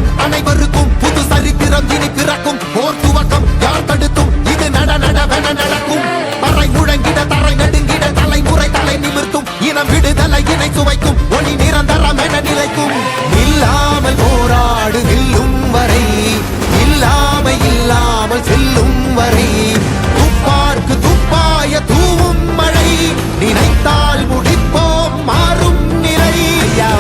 வணக்கம் அனைவருக்கும் புது சரித்திரம் இனி பிறக்கும் போர் துவக்கம் யார் தடுத்தும் இது நடவென நடக்கும் பறை முழங்கிட தரை நடுங்கிட தலைமுறை தலை நிமிர்த்தும் இனம் விடுதலை இணை சுவைக்கும் ஒளி நிரந்தரம் என நிலைக்கும் இல்லாமல் போராடு வெல்லும் வரை இல்லாமல் செல்லும் வரை துப்பார்க்கு துப்பாய தூவும் மழை நினைத்தால் முடிப்போம் மாறும் நிலை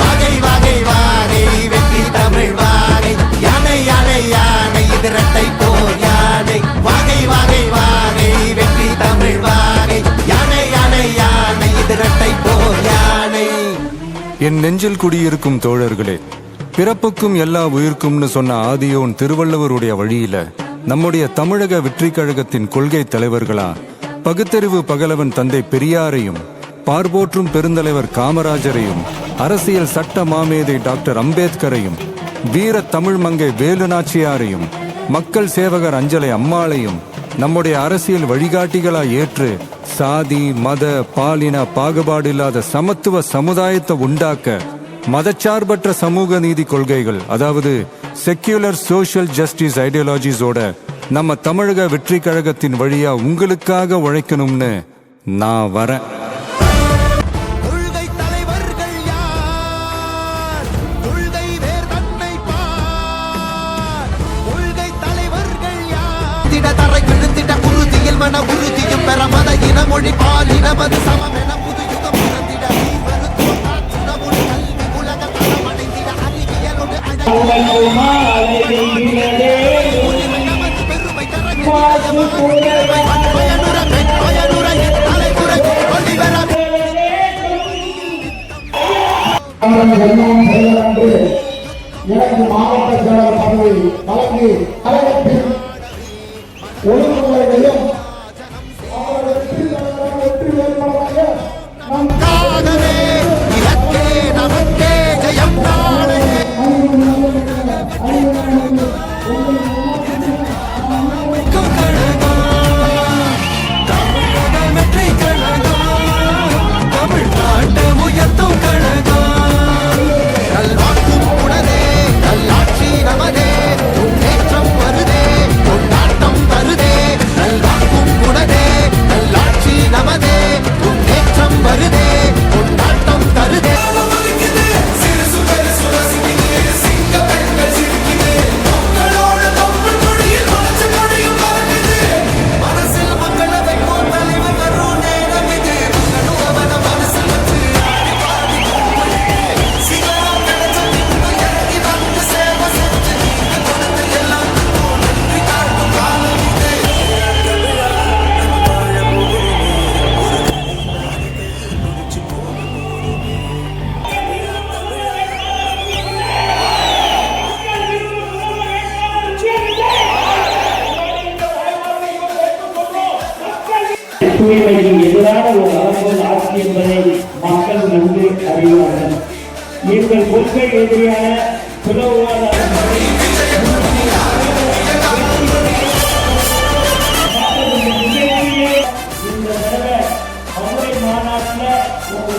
வகை வகை வாகை வெற்றி தமிழ் வாகை யானை யானை யானை இது இரட்டை போர் யானை வகை வகை வாகை வெற்றி தமிழ் வாகை யானை யானை யானை இது இரட்டை போர் யானை. என் நெஞ்சில் குடியிருக்கும் தோழர்களே, பிறப்புக்கும் எல்லா உயிர்க்கும்னு சொன்ன ஆதியோன் திருவள்ளுவருடைய வழியில நம்முடைய தமிழக வெற்றி கழகத்தின் கொள்கை தலைவர்களா பகுத்தறிவு பகலவன் தந்தை பெரியாரையும், பார்போற்றும் பெருந்தலைவர் காமராஜரையும், அரசியல் சட்ட மாமேதை டாக்டர் அம்பேத்கரையும், வீர தமிழ் மங்கை வேலு நாச்சியாரையும், மக்கள் சேவகர் அஞ்சலை அம்மாளையும் நம்முடைய அரசியல் வழிகாட்டிகளா ஏற்று சாதி மத பாலின பாகுபாடு இல்லாத சமத்துவ சமுதாயத்தை உண்டாக்க மதச்சார்பற்ற சமூக நீதி கொள்கைகள், அதாவது செக்யூலர் சோஷியல் ஜஸ்டிஸ் ஐடியாலஜிஸோட நம்ம தமிழக வெற்றி கழகத்தின் வழியா உங்களுக்காக உழைக்கணும்னு நான் வரேன். மன உறுதியும் பெற மத இன மொழி பாலினமது சமம் என புது யுகம் பிறந்திட மருத்துவ கல்வி உலக தரமடைந்திட அறிவியலோடு பெருமை எனக்கு மாவட்ட செயலர் பதவி வழங்கி கழகத்தின் ஒழுங்குமுறைகளையும் தூய்மைக்கு எதிரான ஒரு அரசியல் ஆட்சி என்பதை மக்கள் நன்கு அறிவார்கள். எங்கள் கொள்கை எதிரான பிளவுவாத